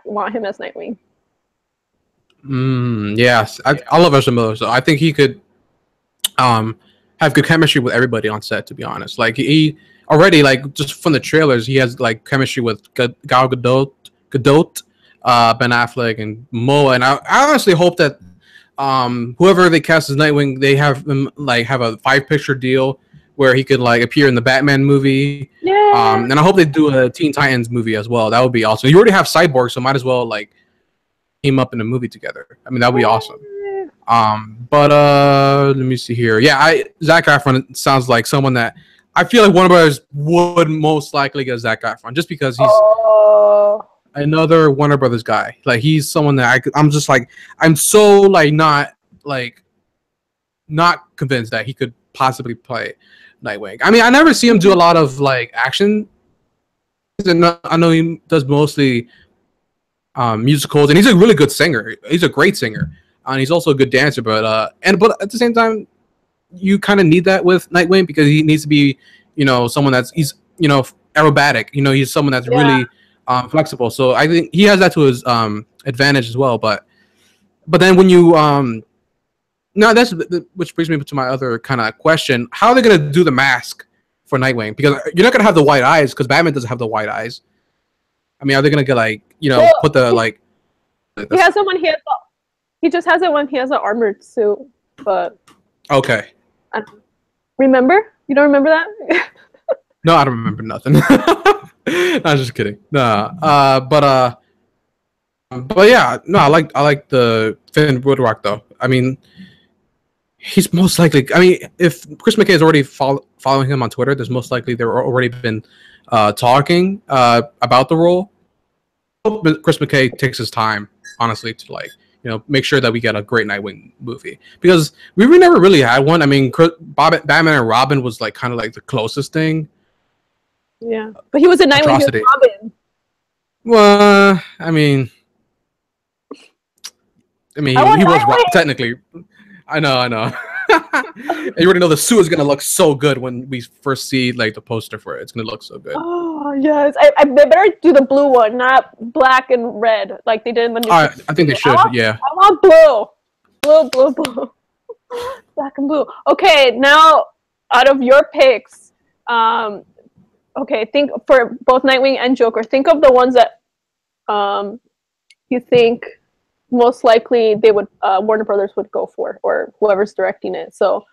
want him as Nightwing. Yes, I love Ezra Miller, so I think he could have good chemistry with everybody on set. To be honest, like he already like just from the trailers, he has like chemistry with Gal Gadot, Ben Affleck, and Moa. And I honestly hope that whoever they cast as Nightwing, they have him like have a 5-picture deal where he could like appear in the Batman movie. Yeah. And I hope they do a Teen Titans movie as well. That would be awesome. You already have Cyborg, so might as well like team up in a movie together. I mean, that would be awesome. But let me see here. Yeah, Zac Efron sounds like someone that I feel like Warner Brothers would most likely get Zac Efron just because he's another Warner Brothers guy. Like he's someone that I'm just like I'm so like not convinced that he could possibly play Nightwing. I mean, I never see him do a lot of like action. I know he does mostly musicals, and he's a really good singer. He's a great singer, and he's also a good dancer. But at the same time, you kind of need that with Nightwing because he needs to be, someone he's aerobatic. He's someone that's really flexible. So I think he has that to his advantage as well. But then when you no, that's which brings me to my other kind of question: how are they gonna do the mask for Nightwing? Because you're not gonna have the white eyes because Batman doesn't have the white eyes. I mean, are they gonna get like put the like? He has it when he just has it when he has an armored suit, but okay. Remember? You don't remember that? No, I don't remember nothing. No, I'm just kidding. Nah, but yeah, no, I like the Finn Woodrock though. I mean, he's most likely. I mean, if Chris McKay is already following him on Twitter, there's most likely there already been talking about the role. I hope Chris McKay takes his time, honestly, to make sure that we get a great Nightwing movie because we never really had one. I mean, Batman and Robin was like kind of like the closest thing. Yeah, but he was a Nightwing with Robin. Well, I mean, he was Robin, technically. I know. And you already know the suit is gonna look so good when we first see like the poster for it. It's gonna look so good. Oh yes, they better do the blue one, not black and red like they did in the new. I think they should. I want blue, black and blue. Okay, now out of your picks, okay, think for both Nightwing and Joker. Think of the ones that you think most likely they would Warner Brothers would go for, or whoever's directing it. So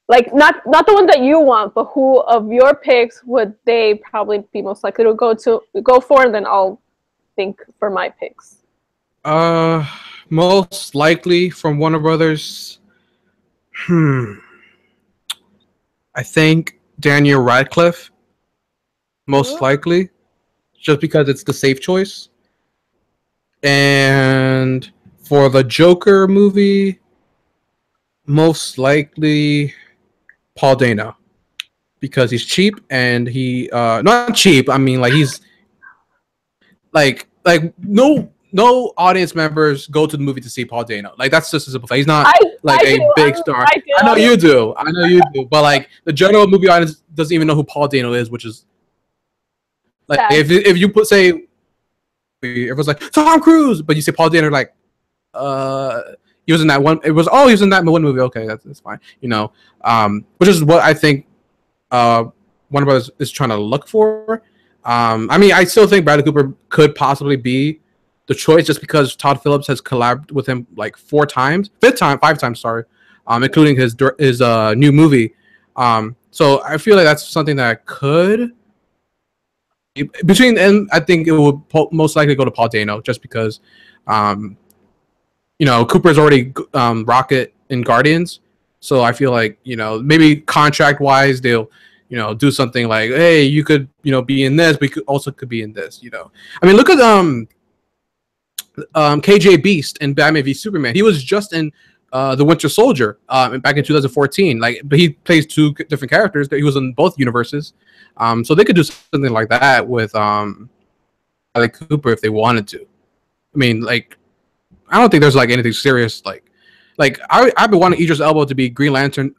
like not the ones that you want, but who of your picks would they probably be most likely to go for, and then I'll think for my picks. Most likely from Warner Brothers. I think Daniel Radcliffe. Most likely, just because it's the safe choice. And for the Joker movie, most likely Paul Dano, because he's cheap and he not cheap. I mean, like he's like no audience members go to the movie to see Paul Dano. Like that's just a simple fact. He's not a big star. I know you do, but like the general movie audience doesn't even know who Paul Dano is, which is like if you say. Everyone's like Tom Cruise, but you say Paul Dano, like, he was in that one. He was in that one movie. Okay, that's fine. Which is what I think Warner Brothers is trying to look for. I mean, I still think Bradley Cooper could possibly be the choice, just because Todd Phillips has collabed with him like 5 times, sorry, including his new movie. So I feel like that's something that could between, and I think it will most likely go to Paul Dano just because, Cooper's already Rocket in Guardians, so I feel like maybe contract wise they'll do something like, hey, you could be in this, but you could be in this. I mean, look at KJ Beast in Batman v Superman. He was just in the Winter Soldier back in 2014. But he plays two different characters. He was in both universes. So they could do something like that with Bradley Cooper if they wanted to. I mean, I don't think there's anything serious. I've been wanting Idris Elba to be Green Lantern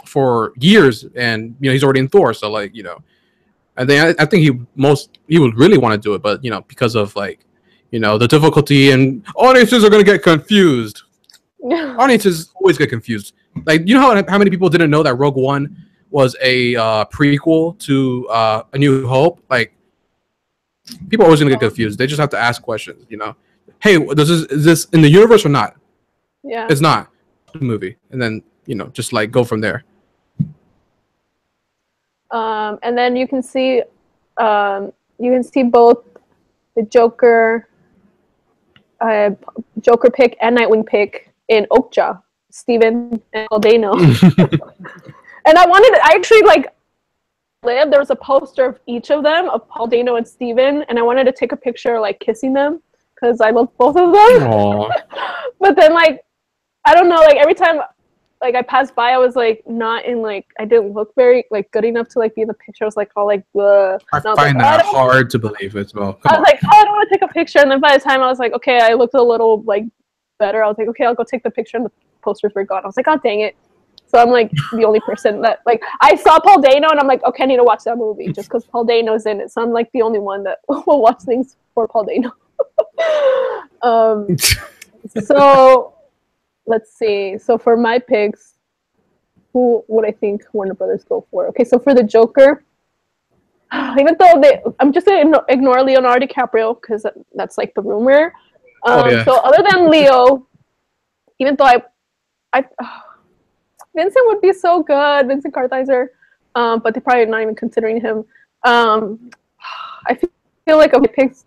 for years, and he's already in Thor. So I think he would really want to do it, but because of the difficulty, and audiences are going to get confused. Audiences always get confused. How many people didn't know that Rogue One was a prequel to A New Hope? People are always going to get confused. They just have to ask questions. Hey, is this in the universe or not? Yeah, it's not the movie, and then just go from there. And then you can see both the Joker pick and Nightwing pick in Okja, Steven and Paul Dano. And I actually there was a poster of each of them, of Paul Dano and Steven, and I wanted to take a picture kissing them because I love both of them. But then I don't know, every time I passed by, I was not in I didn't look very good enough to be in the picture. I was all bleh. I find that hard to believe as well. I was I don't want to take a picture, and then by the time I was okay, I looked a little better. I was okay, I'll go take the picture, and the posters were gone. I was oh dang it. So I'm the only person that I saw Paul Dano, and I'm okay, I need to watch that movie just because Paul Dano's in it. So I'm the only one that will watch things for Paul Dano. So let's see. So for my picks, who would I think Warner Brothers go for? Okay, so for the Joker, even though I'm just gonna ignore Leonardo DiCaprio because that's the rumor. So other than Leo, even though I Vincent would be so good, Vincent Kartheiser, but they're probably not even considering him. I feel like of my picks,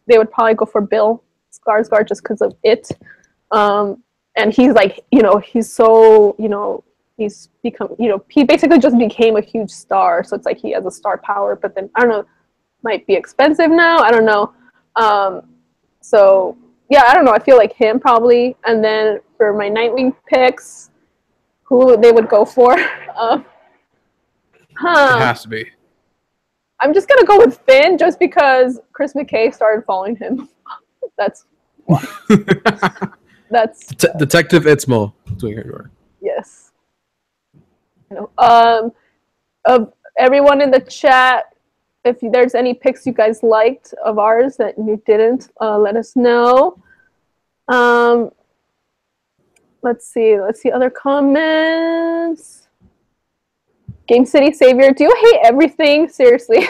they would probably go for Bill Skarsgård just because of it. And he's he's so, he's become, he basically just became a huge star. So it's he has a star power, but then, I don't know, might be expensive now. I don't know. So, yeah, I don't know. I feel him probably. And then for my Nightwing picks, who they would go for. It has to be. I'm just going to go with Finn just because Chris McKay started following him. That's why. That's Detective Itzmoe. Yes. Of everyone in the chat, if there's any picks you guys liked of ours that you didn't, let us know. Let's see other comments. Game City Savior, do you hate everything? Seriously.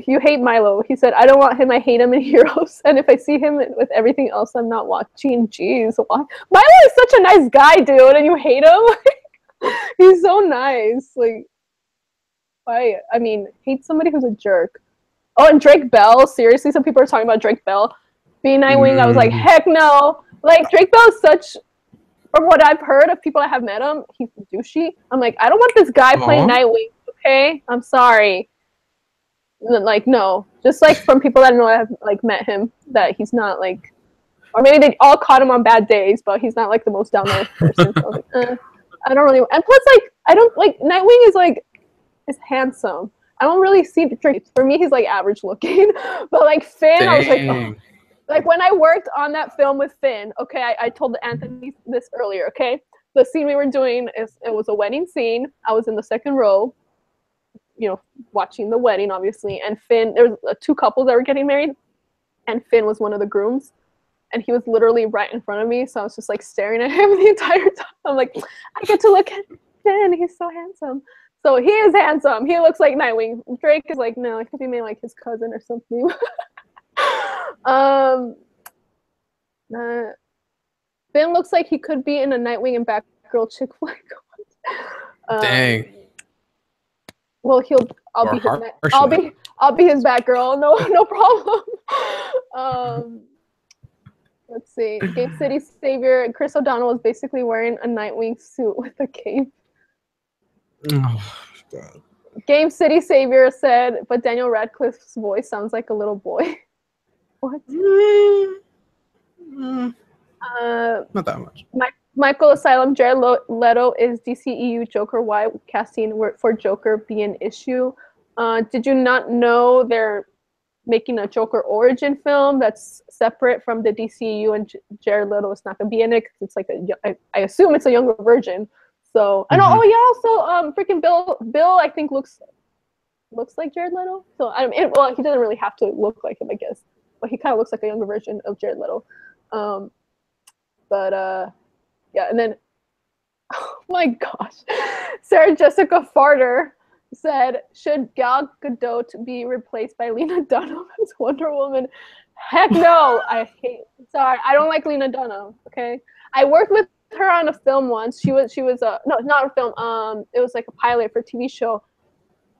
You hate Milo. He said, I don't want him, I hate him in Heroes. And if I see him with everything else, I'm not watching. Jeez, why? Milo is such a nice guy, dude, and you hate him? He's so nice. Why? I mean, hate somebody who's a jerk. Oh, and Drake Bell. Seriously, some people are talking about Drake Bell being Nightwing. I was heck no. Drake Bell is such... From what I've heard of people that have met him, he's douchey. I'm I don't want this guy playing Nightwing, okay? I'm sorry. No. Just from people that I know that have met him, that he's not or maybe they all caught him on bad days, but he's not the most down-to-earth person. So I don't really, and plus I don't Nightwing is handsome. I don't really see the Drake. For me, he's average looking. But Finn, I was oh. When I worked on that film with Finn, okay, I told Anthony this earlier, okay? The scene we were doing, it was a wedding scene. I was in the second row, watching the wedding, obviously. And Finn, there was two couples that were getting married, and Finn was one of the grooms. And he was literally right in front of me, so I was just staring at him the entire time. I'm I get to look at Finn, he's so handsome. So he is handsome. He looks like Nightwing. Drake is no, it could be made his cousin or something. Finn looks like he could be in a Nightwing and Batgirl chick flick. Dang. Well, I'll be his I'll be his Batgirl. No problem. Let's see. Game City Savior Chris O'Donnell is basically wearing a Nightwing suit with a cape. Oh, God. Game City Savior said, but Daniel Radcliffe's voice sounds like a little boy. What? Not that much. Michael Asylum, Jared Leto is DCEU Joker. Why casting for Joker be an issue? Did you not know they're making a Joker origin film that's separate from the DCEU, and Jared Leto is not going to be in it? It's like I assume it's a younger version. So I know. Oh yeah, also freaking Bill I think looks like Jared Leto. So well, he doesn't really have to look like him, I guess, but he kind of looks like a younger version of Jared Leto. Yeah, and then oh my gosh, Sarah Jessica Farter said, should Gal Gadot be replaced by Lena Dunham as Wonder Woman? Heck no. Sorry, I don't like Lena Dunham. Okay, I worked with her on a film once. She was no, not a film. It was like a pilot for a TV show.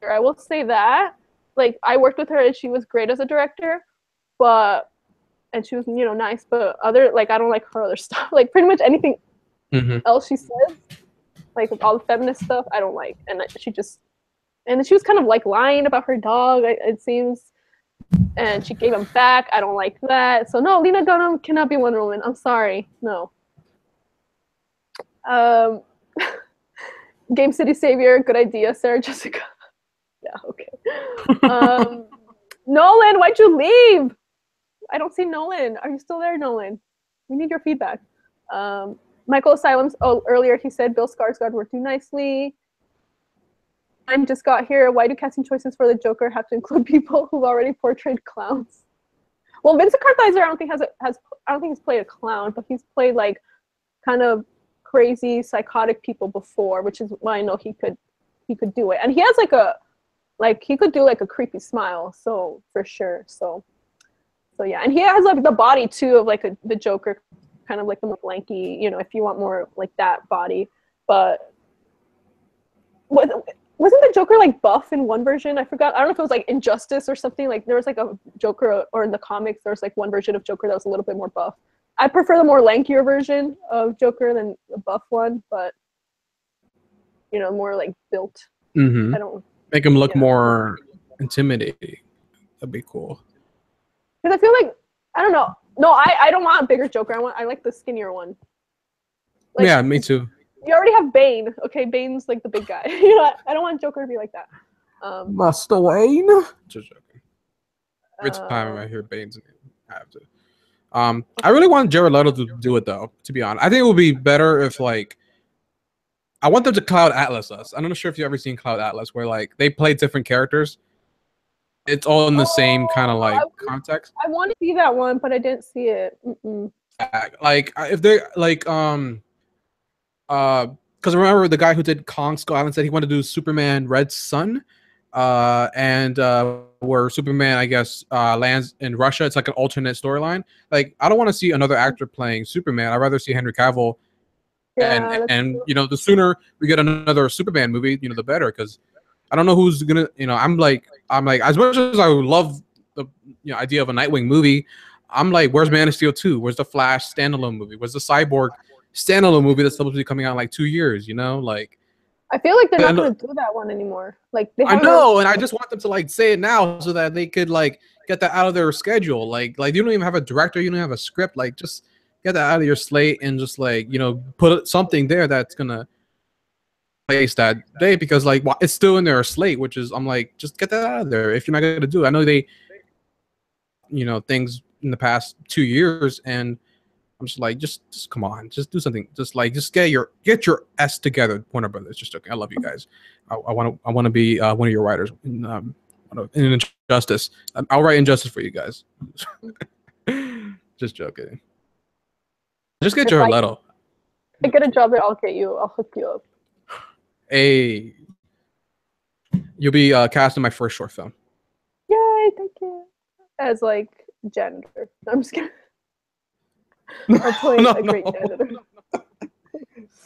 I will say that, like, I worked with her and she was great as a director, and she was, nice. But I don't like her other stuff. Like pretty much anything else she says, like all the feminist stuff, I don't like. And she was kind of like lying about her dog, it seems, and she gave him back. I don't like that. So no, Lena Dunham cannot be Wonder Woman. I'm sorry, no. Game City Savior, good idea, Sarah Jessica. Yeah, okay. Nolan, why'd you leave? I don't see Nolan. Are you still there, Nolan? We need your feedback. Michael Asylums, earlier he said Bill Skarsgård worked too nicely. I just got here. Why do casting choices for the Joker have to include people who've already portrayed clowns? Well, Vincent Kartheiser, I don't think he's played a clown, but he's played like kind of crazy, psychotic people before, which is why I know he could do it. And he has he could do like a creepy smile, so for sure. So yeah, and he has like the body too of like the Joker, kind of like the more lanky, if you want more like that body. But wasn't the Joker like buff in one version? I forgot. I don't know if it was like Injustice or something. Like there was like a Joker, or in the comics there was like one version of Joker that was a little bit more buff. I prefer the more lankier version of Joker than the buff one, but more like built. I don't make him look more intimidating. That'd be cool. Because I feel like, I don't know. No, I don't want a bigger Joker. I like the skinnier one. Like, yeah, me too. You already have Bane. Okay, Bane's like the big guy. I don't want Joker to be like that. Master Wayne. Just joking. Every time I hear Bane's name, I have to. I really want Jared Leto to do it though. To be honest, I think it would be better if I want them to Cloud Atlas us. I'm not sure if you've ever seen Cloud Atlas, where like they play different characters. It's all in the same kind of context. I want to see that one, but I didn't see it. Like if they because remember the guy who did Kong Skull Island said he wanted to do Superman Red Sun, and where Superman I guess lands in Russia. It's like an alternate storyline. Like I don't want to see another actor playing Superman. I'd rather see Henry Cavill. Yeah, and the sooner we get another Superman movie, the better. Because I don't know who's gonna, I'm like, as much as I would love the idea of a Nightwing movie, I'm like, where's Man of Steel 2? Where's the Flash standalone movie? Where's the Cyborg standalone movie that's supposed to be coming out in like 2 years? Like, I feel like they're not gonna do that one anymore. Like I know, and I just want them to like say it now so that they could like get that out of their schedule. Like you don't even have a director, you don't have a script. Like just get that out of your slate and just like put something there that's gonna place that day, because like it's still in their slate, which is I'm like, just get that out of there if you're not gonna do it. I know they things in the past 2 years, and I'm just like, just come on, just do something, just get your S together, Warner Brothers. Just joking. I love you guys. I want to be one of your writers in Injustice. I'll write Injustice for you guys. Just joking. Just get Jared Leto. I get a job there, I'll hook you up. Hey, you'll be cast in my first short film. Yay, thank you. As like janitor. I'm just kidding. I'll play a great janitor. I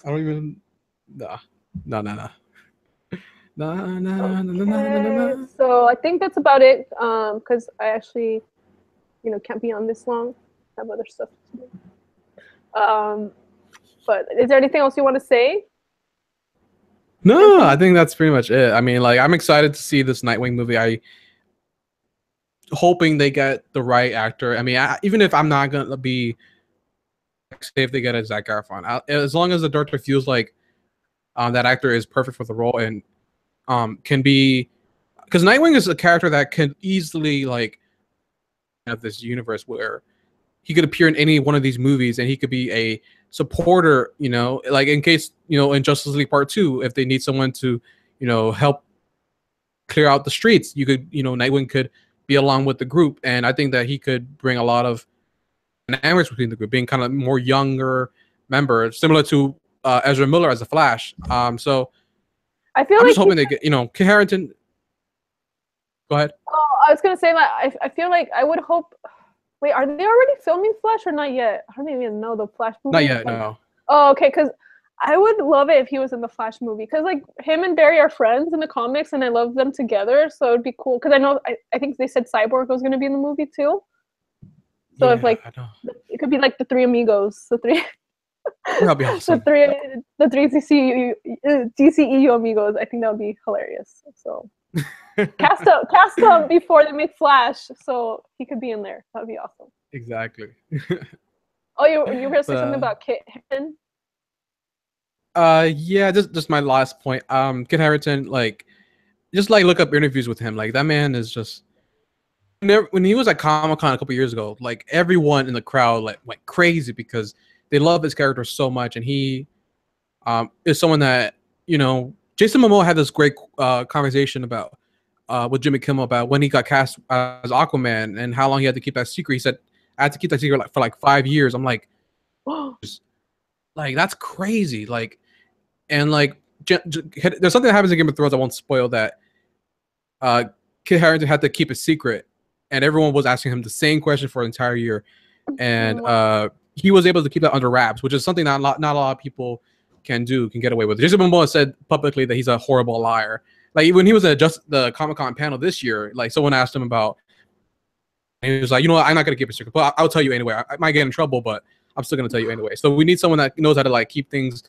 don't even. No. Na, na, na, na, na, na, Okay, na. so I think that's about it. Because I actually, can't be on this long. I have other stuff to do. But is there anything else you want to say, No, I Anthony? think that's pretty much it. I mean, like, I'm excited to see this Nightwing movie. I hoping they get the right actor. I mean, even if I'm not gonna be, say if they get a Zac Efron, as long as the director feels like that actor is perfect for the role and can be, because Nightwing is a character that can easily like have this universe where he could appear in any one of these movies and he could be a supporter, like in case, in Justice League Part 2, if they need someone to, help clear out the streets, you could, Nightwing could be along with the group. And I think that he could bring a lot of dynamics between the group, being kind of more younger member, similar to Ezra Miller as a Flash. So I feel I'm like just hoping they get, Kit Harington. Go ahead. Oh, I was gonna say that I feel like I would hope. Wait, are they already filming Flash or not yet? I don't even know the Flash movie. Not yet, no. Oh, okay, because I would love it if he was in the Flash movie. Because like him and Barry are friends in the comics, and I love them together. So it'd be cool. Because I think they said Cyborg was gonna be in the movie too. So if Yeah, like I know. it could be like the three amigos, the three That'd be awesome. the three DCEU amigos. I think that would be hilarious. So cast him before they make Flash, so he could be in there. That'd be awesome. Exactly. Oh, you were gonna say something about Kit Harington? Yeah, just my last point. Kit Harington, like, just like look up interviews with him. Like that man is just. When he was at Comic-Con a couple years ago, like everyone in the crowd like went crazy because they love his character so much, and he is someone that Jason Momoa had this great conversation about with Jimmy Kimmel about when he got cast as Aquaman and how long he had to keep that secret. He said, "I had to keep that secret for like 5 years." I'm like that's crazy. Like, and like there's something that happens in Game of Thrones. I won't spoil that. Kit Harington had to keep a secret, and everyone was asking him the same question for an entire year, and he was able to keep that under wraps, which is something that not a lot of people can get away with. Jason Momoa said publicly that he's a horrible liar. Like when he was at just the Comic-Con panel this year, like someone asked him about, and he was like, what, I'm not gonna keep a secret, but I'll tell you anyway. I might get in trouble, but I'm still gonna tell you anyway. So we need someone that knows how to like keep things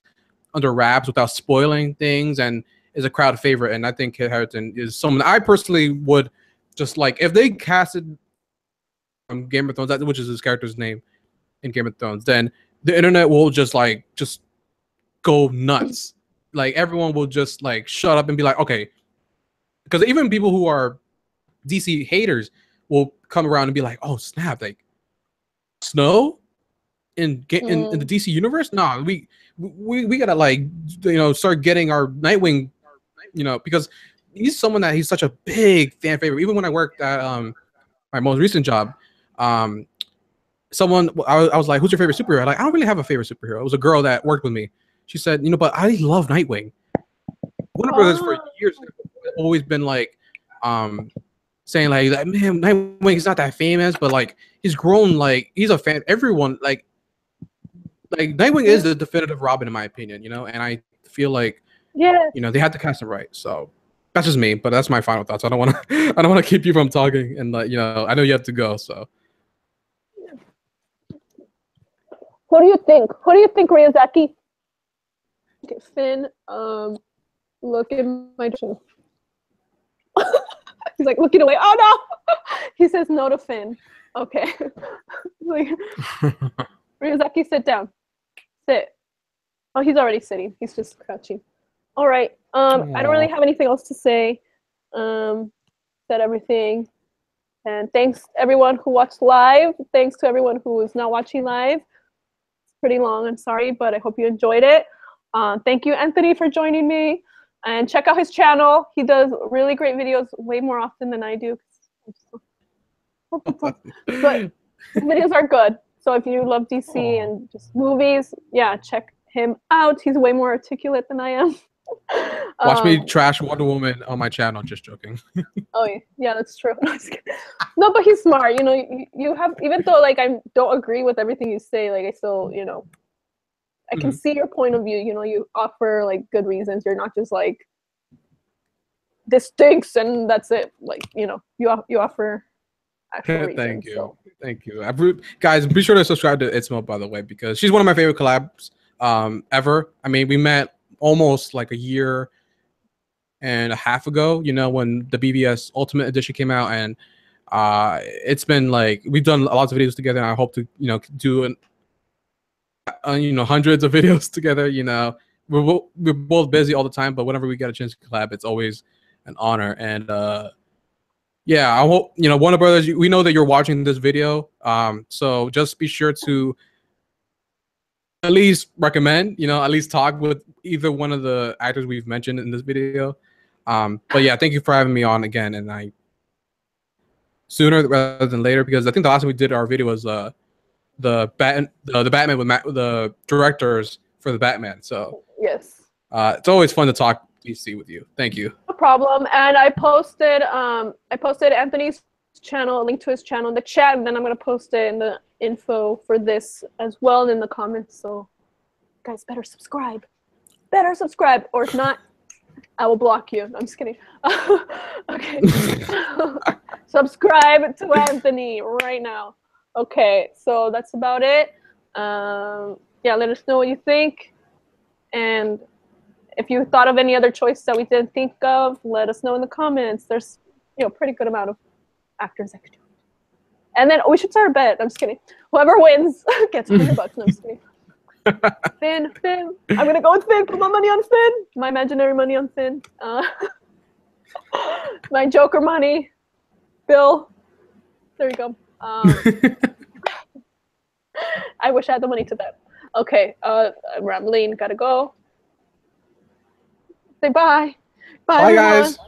under wraps without spoiling things and is a crowd favorite. And I think Kit Harington is someone I personally would just like if they casted Game of Thrones, which is his character's name in Game of Thrones, then the internet will just go nuts. Like everyone will just like shut up and be like, okay, because even people who are DC haters will come around and be like, oh snap, like Snow in the DC universe? No, we gotta like start getting our Nightwing, because he's someone that he's such a big fan favorite. Even when I worked at my most recent job, someone I was like, who's your favorite superhero? I'm like, I don't really have a favorite superhero. It was a girl that worked with me. She said, but I love Nightwing. Warner Brothers for years have always been like saying like, man, Nightwing is not that famous, but like he's grown, like he's a fan. Everyone like Nightwing is the definitive Robin in my opinion, and I feel like they had to cast him right. So that's just me, but that's my final thoughts. I don't want to keep you from talking, and like I know you have to go. So what do you think? What do you think, Ryazaki? Okay, Finn, look in my direction. He's like looking away. Oh no! He says no to Finn. Okay. Like, Ryazaki, sit down. Sit. Oh, he's already sitting. He's just crouching. All right. I don't really have anything else to say. Said everything. And thanks everyone who watched live. Thanks to everyone who is not watching live. It's pretty long. I'm sorry, but I hope you enjoyed it. Thank you, Anthony, for joining me. And check out his channel. He does really great videos way more often than I do. But his videos are good. So if you love DC and just movies, yeah, check him out. He's way more articulate than I am. Watch me trash Wonder Woman on my channel. Just joking. Oh yeah, that's true. No, but he's smart. You have, even though like I don't agree with everything you say, like I still, I can see your point of view. You offer like good reasons. You're not just like this stinks and that's it. Like, you know, you offer actual reasons. Thank you. So. Thank you. Guys, be sure to subscribe to Itzmoe, by the way, because she's one of my favorite collabs ever. I mean, we met almost like a year and a half ago, you know, when the BBS Ultimate Edition came out, and it's been like we've done lots of videos together, and I hope to, you know, do you know, hundreds of videos together. You know, we're both busy all the time, but whenever we get a chance to collab, it's always an honor. And yeah, I hope, you know, Warner Brothers, we know that you're watching this video, so just be sure to at least recommend, you know, at least talk with either one of the actors we've mentioned in this video. But yeah, thank you for having me on again, and I sooner rather than later, because I think the last time we did our video was the Batman with the directors for the Batman. So yes, it's always fun to talk DC with you. Thank you. no problem. And I posted Anthony's channel, a link to his channel in the chat, and then I'm gonna post it in the info for this as well in the comments. So guys, better subscribe, or if not, I will block you. I'm just kidding. Okay. Subscribe to Anthony right now. Okay, so that's about it. Yeah, let us know what you think, and if you thought of any other choices that we didn't think of, let us know in the comments. There's, you know, pretty good amount of actors that could do it. And then we should start a bet. I'm just kidding. Whoever wins gets $100. No, I'm just kidding. Finn. I'm gonna go with Finn. Put my money on Finn. My imaginary money on Finn. My Joker money. Bill. There you go. I wish I had the money to bet. Okay. I'm rambling. Gotta go. Say bye. Bye, everyone. guys.